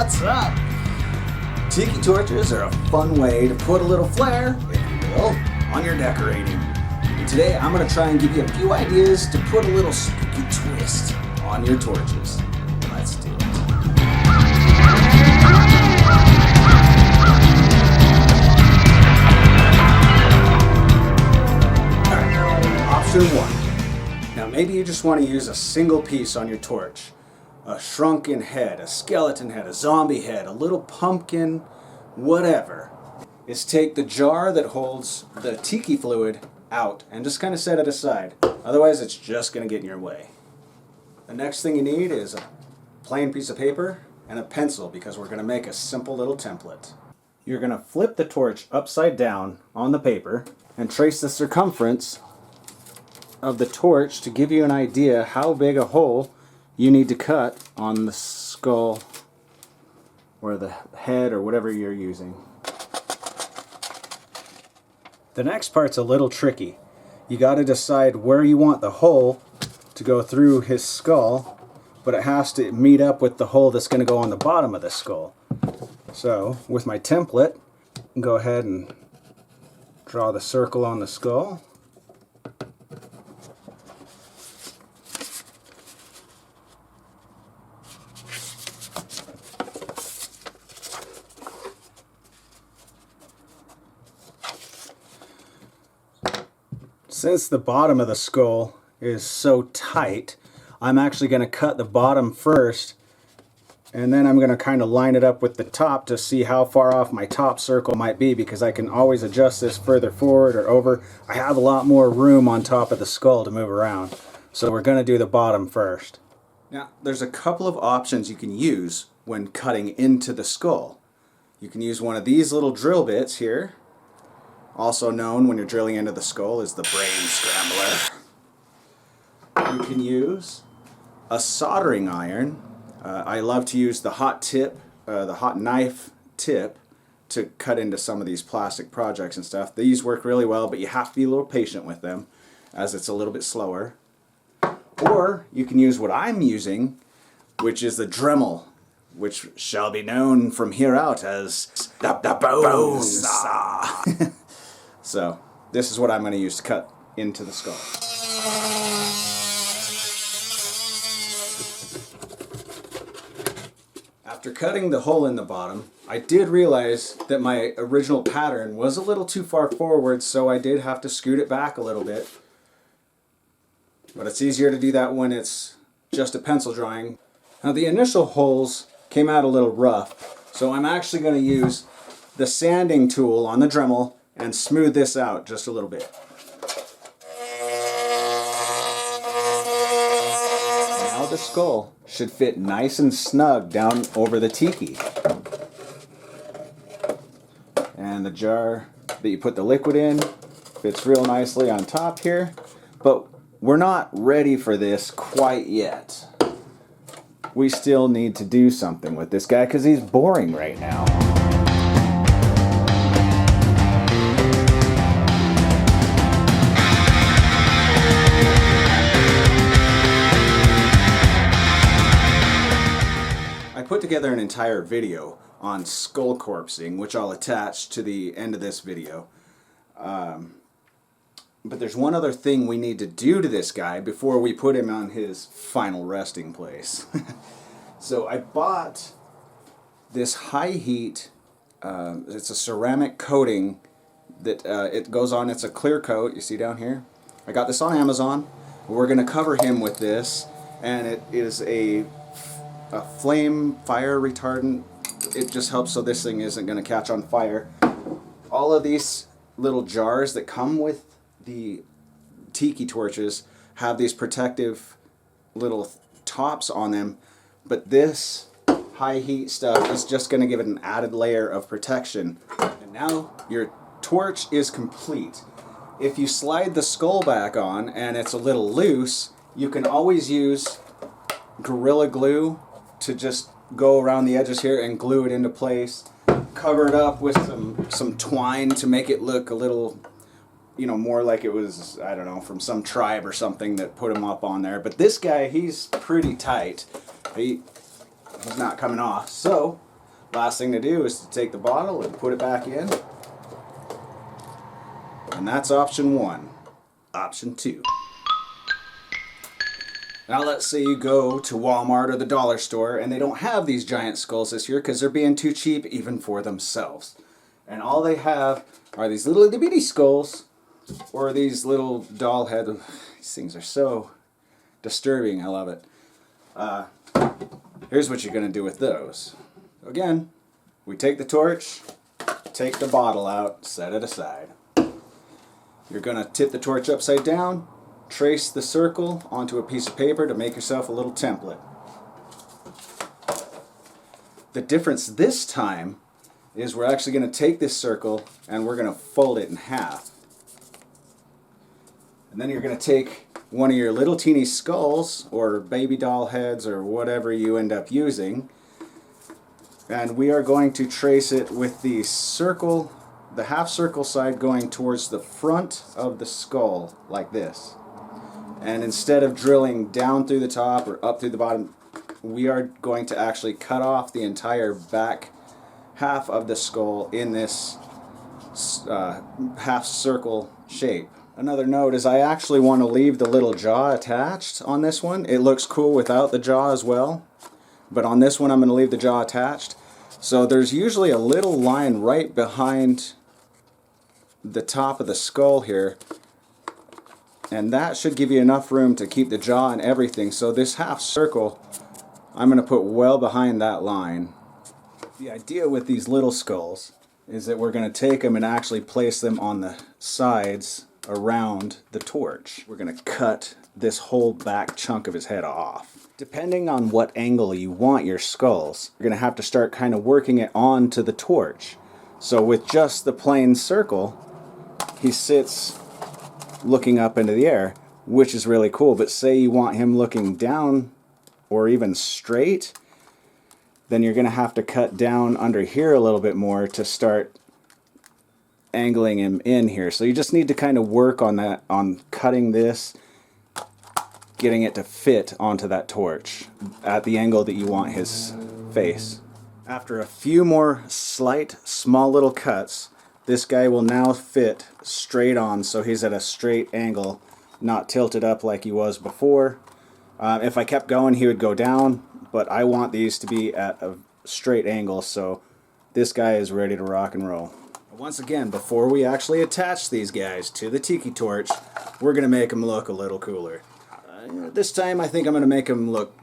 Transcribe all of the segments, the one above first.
What's up? Tiki torches are a fun way to put a little flair, if you will, on your decorating. And today I'm going to try and give you a few ideas to put a little spooky twist on your torches. Let's do it. Alright, option one. Now maybe you just want to use a single piece on your torch. A shrunken head, a skeleton head, a zombie head, a little pumpkin, whatever, is take the jar that holds the tiki fluid out and just kind of set it aside. Otherwise it's just going to get in your way. The next thing you need is a plain piece of paper and a pencil because we're going to make a simple little template. You're going to flip the torch upside down on the paper and trace the circumference of the torch to give you an idea how big a hole you need to cut on the skull or the head or whatever you're using. The next part's a little tricky. You got to decide where you want the hole to go through his skull, but it has to meet up with the hole that's going to go on the bottom of the skull. So with my template, go ahead and draw the circle on the skull. Since the bottom of the skull is so tight, I'm actually going to cut the bottom first, and then I'm going to kind of line it up with the top to see how far off my top circle might be, because I can always adjust this further forward or over. I have a lot more room on top of the skull to move around, so we're going to do the bottom first. Now, there's a couple of options you can use when cutting into the skull. You can use one of these little drill bits here, also known when you're drilling into the skull as the brain scrambler. You can use a soldering iron. I love to use the hot tip, the hot knife tip, to cut into some of these plastic projects and stuff. These work really well, but you have to be a little patient with them as it's a little bit slower. Or you can use what I'm using, which is the Dremel, which shall be known from here out as the bone saw. So this is what I'm going to use to cut into the skull. After cutting the hole in the bottom, I did realize that my original pattern was a little too far forward, so I did have to scoot it back a little bit. But it's easier to do that when it's just a pencil drawing. Now the initial holes came out a little rough, so I'm actually going to use the sanding tool on the Dremel and smooth this out just a little bit. Now the skull should fit nice and snug down over the tiki. And the jar that you put the liquid in fits real nicely on top here. But we're not ready for this quite yet. We still need to do something with this guy because he's boring right now. I put together an entire video on skull corpsing, which I'll attach to the end of this video. But there's one other thing we need to do to this guy before we put him on his final resting place. So I bought this high heat, it's a ceramic coating that it goes on, it's a clear coat, you see down here? I got this on Amazon. We're going to cover him with this, and it is a flame fire retardant. It just helps so this thing isn't going to catch on fire. All of these little jars that come with the tiki torches have these protective little tops on them, but this high heat stuff is just going to give it an added layer of protection. And now your torch is complete. If you slide the skull back on and it's a little loose, you can always use Gorilla Glue to just go around the edges here and glue it into place. Cover it up with some twine to make it look a little, you know, more like it was, I don't know, from some tribe or something that put him up on there. But this guy, he's pretty tight. He's not coming off. So Last thing to do is to take the bottle and put it back in. And that's option 1. Option 2. Now let's say you go to Walmart or the dollar store and they don't have these giant skulls this year because they're being too cheap even for themselves. And all they have are these little itty bitty skulls or these little doll heads. These things are so disturbing. I love it. Here's what you're going to do with those. Again, we take the torch, take the bottle out, set it aside. You're going to tip the torch upside down, trace the circle onto a piece of paper to make yourself a little template. The difference this time is we're actually going to take this circle and we're going to fold it in half. And then you're going to take one of your little teeny skulls or baby doll heads or whatever you end up using, and we are going to trace it with the circle, the half circle side going towards the front of the skull like this. And instead of drilling down through the top or up through the bottom, we are going to actually cut off the entire back half of the skull in this half circle shape. Another note is I actually want to leave the little jaw attached on this one. It looks cool without the jaw as well, but on this one I'm going to leave the jaw attached. So there's usually a little line right behind the top of the skull here, and that should give you enough room to keep the jaw and everything. So this half circle I'm going to put well behind that line. The idea with these little skulls is that we're going to take them and actually place them on the sides around the torch. We're going to cut this whole back chunk of his head off. Depending on what angle you want your skulls, you're going to have to start kind of working it onto the torch. So with just the plain circle, he sits looking up into the air, which is really cool. But say you want him looking down or even straight, then you're going to have to cut down under here a little bit more to start angling him in here. So you just need to kind of work on that, on cutting this, getting it to fit onto that torch at the angle that you want his face. After a few more slight, small little cuts, this guy will now fit straight on, so he's at a straight angle, not tilted up like he was before. If I kept going, he would go down, but I want these to be at a straight angle, so this guy is ready to rock and roll. Once again, before we actually attach these guys to the tiki torch, we're going to make them look a little cooler. This time I think I'm going to make them look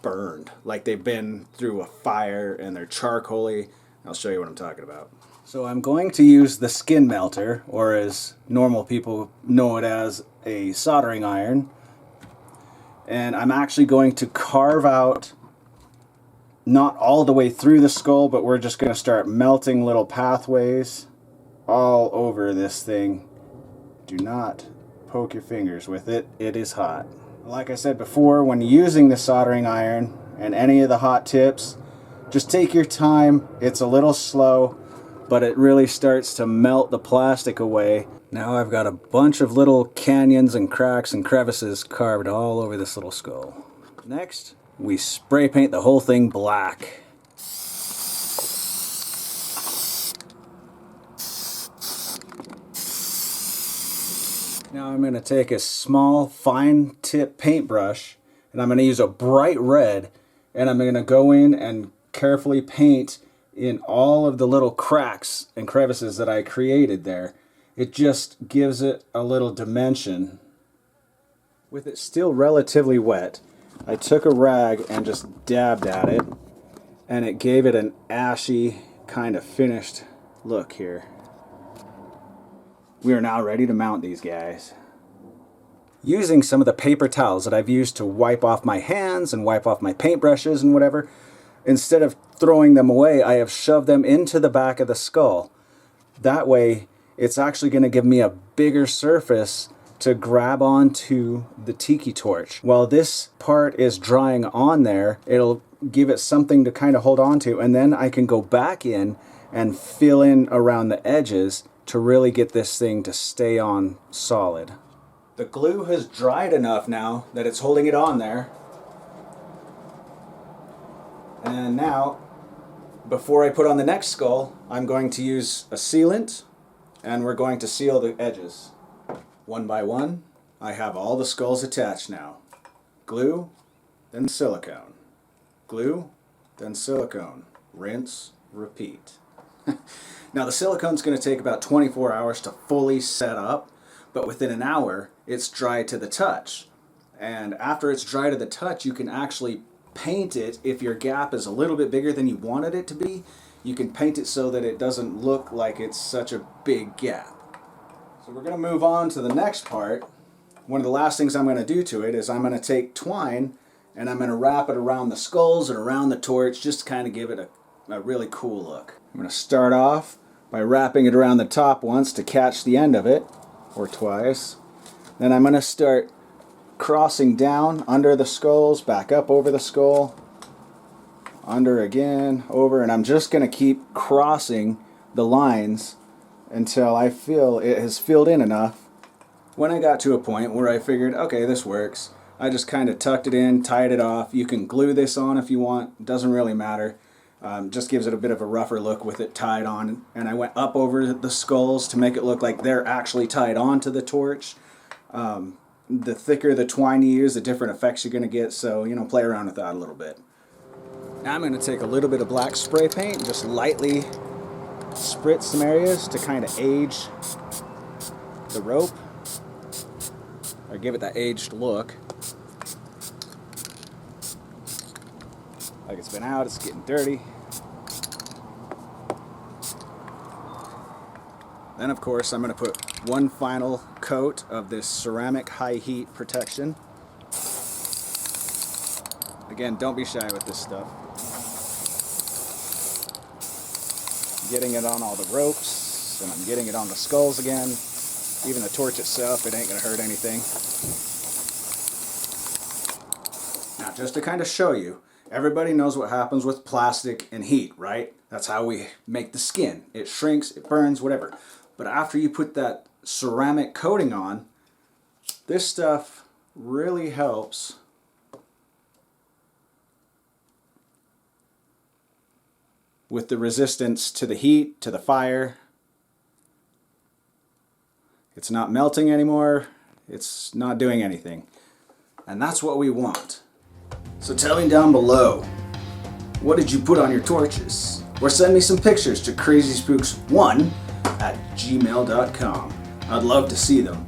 burned, like they've been through a fire and they're charcoaly. I'll show you what I'm talking about. So I'm going to use the skin melter, or as normal people know it as, a soldering iron. And I'm actually going to carve out, not all the way through the skull, but we're just going to start melting little pathways all over this thing. Do not poke your fingers with it. It is hot. Like I said before, when using the soldering iron and any of the hot tips, just take your time. It's a little slow, but it really starts to melt the plastic away. Now I've got a bunch of little canyons and cracks and crevices carved all over this little skull. Next, we spray paint the whole thing black. Now I'm going to take a small fine tip paintbrush and I'm going to use a bright red, and I'm going to go in and carefully paint in all of the little cracks and crevices that I created there. It just gives it a little dimension. With it still relatively wet, I took a rag and just dabbed at it, and it gave it an ashy kind of finished look here. We are now ready to mount these guys. Using some of the paper towels that I've used to wipe off my hands and wipe off my paintbrushes and whatever, instead of throwing them away, I have shoved them into the back of the skull. That way, it's actually going to give me a bigger surface to grab onto the tiki torch. While this part is drying on there, it'll give it something to kind of hold on to, and then I can go back in and fill in around the edges to really get this thing to stay on solid. The glue has dried enough now that it's holding it on there. And now before I put on the next skull, I'm going to use a sealant, and we're going to seal the edges. One by one, I have all the skulls attached now. Glue, then silicone. Glue, then silicone. Rinse, repeat. Now the silicone's going to take about 24 hours to fully set up, but within an hour, it's dry to the touch. And after it's dry to the touch, you can actually paint it. If your gap is a little bit bigger than you wanted it to be, you can paint it so that it doesn't look like it's such a big gap. So we're going to move on to the next part. One of the last things I'm going to do to it is I'm going to take twine and I'm going to wrap it around the skulls and around the torch just to kind of give it a really cool look. I'm going to start off by wrapping it around the top once to catch the end of it, or twice. Then I'm going to start crossing down under the skulls, back up over the skull, under again, over, and I'm just going to keep crossing the lines until I feel it has filled in enough. When I got to a point where I figured, okay, this works, I just kind of tucked it in, tied it off. You can glue this on if you want, doesn't really matter. Just gives it a bit of a rougher look with it tied on. And I went up over the skulls to make it look like they're actually tied onto the torch. The thicker the twine you use, the different effects you're going to get, so, you know, play around with that a little bit. Now I'm going to take a little bit of black spray paint and just lightly spritz some areas to kind of age the rope, or give it that aged look. Like it's been out, it's getting dirty. Then of course I'm going to put one final coat of this ceramic high heat protection. Again, don't be shy with this stuff. Getting it on all the ropes, and I'm getting it on the skulls again. Even the torch itself, it ain't going to hurt anything. Now just to kind of show you, everybody knows what happens with plastic and heat, right? That's how we make the skin. It shrinks, it burns, whatever. But after you put that ceramic coating on, this stuff really helps with the resistance to the heat, to the fire. It's not melting anymore. It's not doing anything. And that's what we want. So tell me down below, what did you put on your torches? Or send me some pictures to crazyspooks1@gmail.com. I'd love to see them.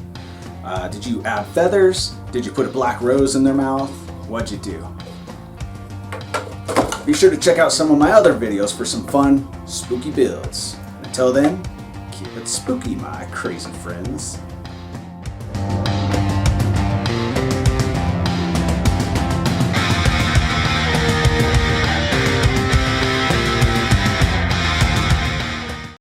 Did you add feathers? Did you put a black rose in their mouth? What'd you do? Be sure to check out some of my other videos for some fun, spooky builds. Until then, keep it spooky, my crazy friends.